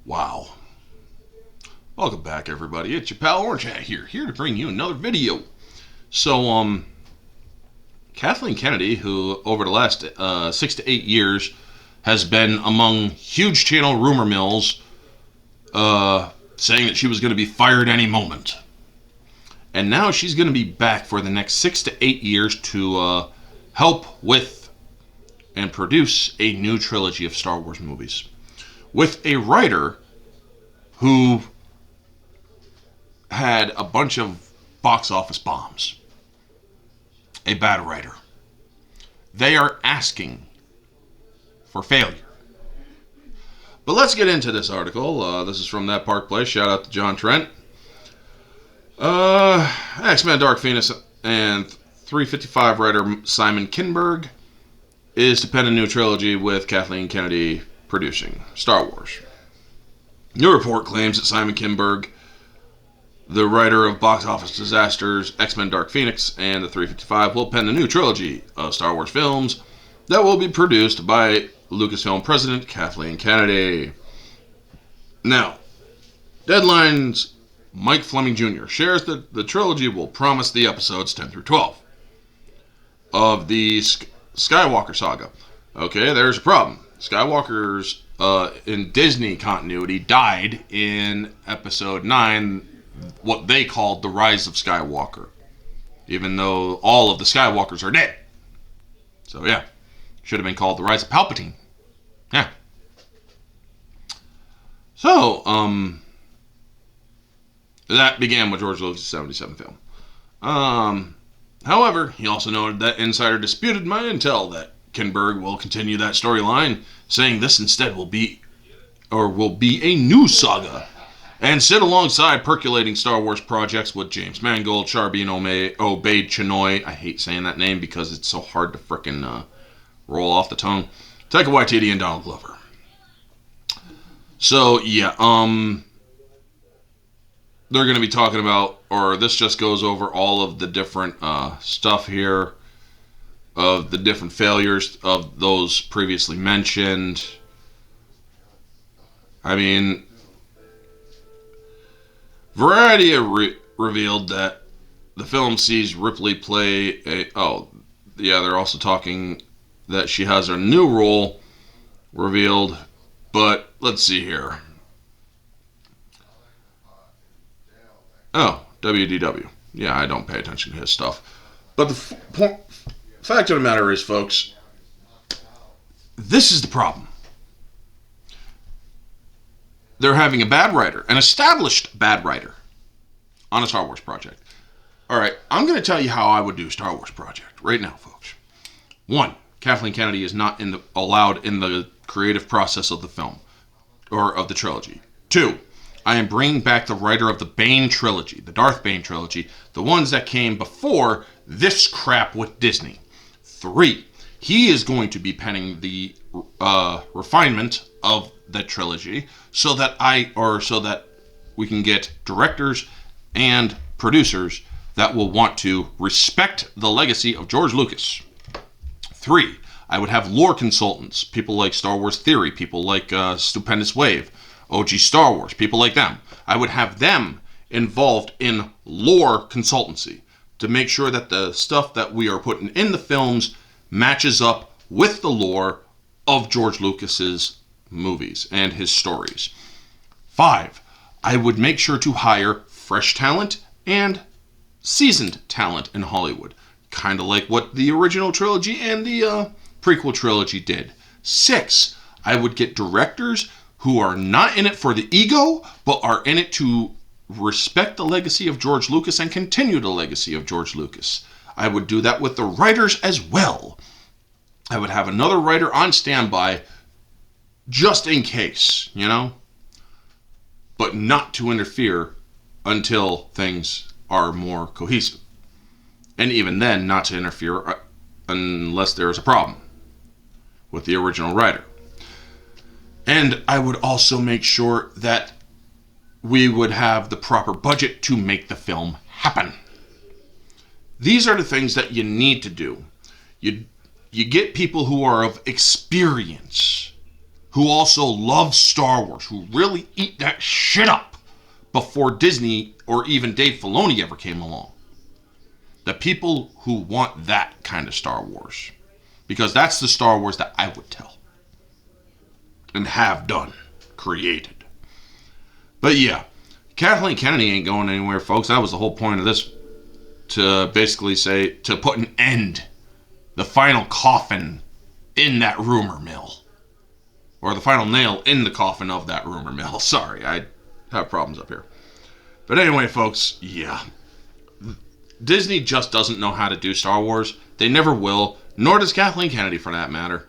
Wow. Welcome back, everybody. It's your pal Orange Hat here to bring you another video. So, Kathleen Kennedy, who over the last 6 to 8 years has been among huge channel rumor mills, saying that she was going to be fired any moment. And now she's going to be back for the next 6 to 8 years to help with and produce a new trilogy of Star Wars movies. With a writer who had a bunch of box office bombs. A bad writer. They are asking for failure. But let's get into this article. This is from That Park Place. Shout out to John Trent. X-Men Dark Phoenix and 355 writer Simon Kinberg is to pen a new trilogy with Kathleen Kennedy producing Star Wars. New report claims that Simon Kinberg, the writer of Box Office Disasters, X-Men Dark Phoenix, and the 355, will pen a new trilogy of Star Wars films that will be produced by Lucasfilm president Kathleen Kennedy. Now, Deadline's Mike Fleming Jr. shares that the trilogy will promise the episodes 10 through 12 of the Skywalker saga. Okay, there's a problem. Skywalker's in Disney continuity died in episode 9, what they called the Rise of Skywalker, even though all of the Skywalkers are dead. So yeah, should have been called the Rise of Palpatine. Yeah. So that began with George Lucas' 77 film. However, he also noted that Insider disputed my intel that Kinberg will continue that storyline, saying this instead will be a new saga and sit alongside percolating Star Wars projects with James Mangold, Charbin Obaid Chinoy. I hate saying that name because it's so hard to frickin' roll off the tongue. Taika Waititi and Donald Glover. So yeah, they're going to be talking about, or this just goes over all of the different stuff here, of the different failures of those previously mentioned. I mean, Variety revealed that the film sees Ripley play they're also talking that she has a new role revealed, but let's see here. Oh, WDW. Yeah, I don't pay attention to his stuff. But the fact of the matter is, folks, this is the problem. They're having a bad writer, an established bad writer, on a Star Wars project. Alright, I'm going to tell you how I would do a Star Wars project right now, folks. 1, Kathleen Kennedy is not allowed in the creative process of the film, or of the trilogy. 2, I am bringing back the writer of the Bane trilogy, the Darth Bane trilogy, the ones that came before this crap with Disney. 3, he is going to be penning the refinement of the trilogy so that we can get directors and producers that will want to respect the legacy of George Lucas. 3, I would have lore consultants, people like Star Wars Theory, people like Stupendous Wave, OG Star Wars, people like them. I would have them involved in lore consultancy to make sure that the stuff that we are putting in the films matches up with the lore of George Lucas's movies and his stories. 5, I would make sure to hire fresh talent and seasoned talent in Hollywood, kind of like what the original trilogy and the prequel trilogy did. 6, I would get directors who are not in it for the ego, but are in it to respect the legacy of George Lucas and continue the legacy of George Lucas. I would do that with the writers as well. I would have another writer on standby just in case, but not to interfere until things are more cohesive. And even then, not to interfere unless there's a problem with the original writer. And I would also make sure that we would have the proper budget to make the film happen. These are the things that you need to do. You get people who are of experience, who also love Star Wars, who really eat that shit up before Disney or even Dave Filoni ever came along. The people who want that kind of Star Wars. Because that's the Star Wars that I would tell. And have done. Created. But yeah, Kathleen Kennedy ain't going anywhere, folks. That was the whole point of this. To basically say, to put an end, the final coffin in that rumor mill. Or the final nail in the coffin of that rumor mill. Sorry, I have problems up here. But anyway, folks, yeah. Disney just doesn't know how to do Star Wars. They never will, nor does Kathleen Kennedy for that matter.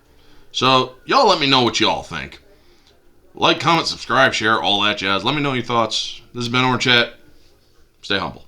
So, y'all let me know what y'all think. Like, comment, subscribe, share, all that jazz. Let me know your thoughts. This has been Orange Chat. Stay humble.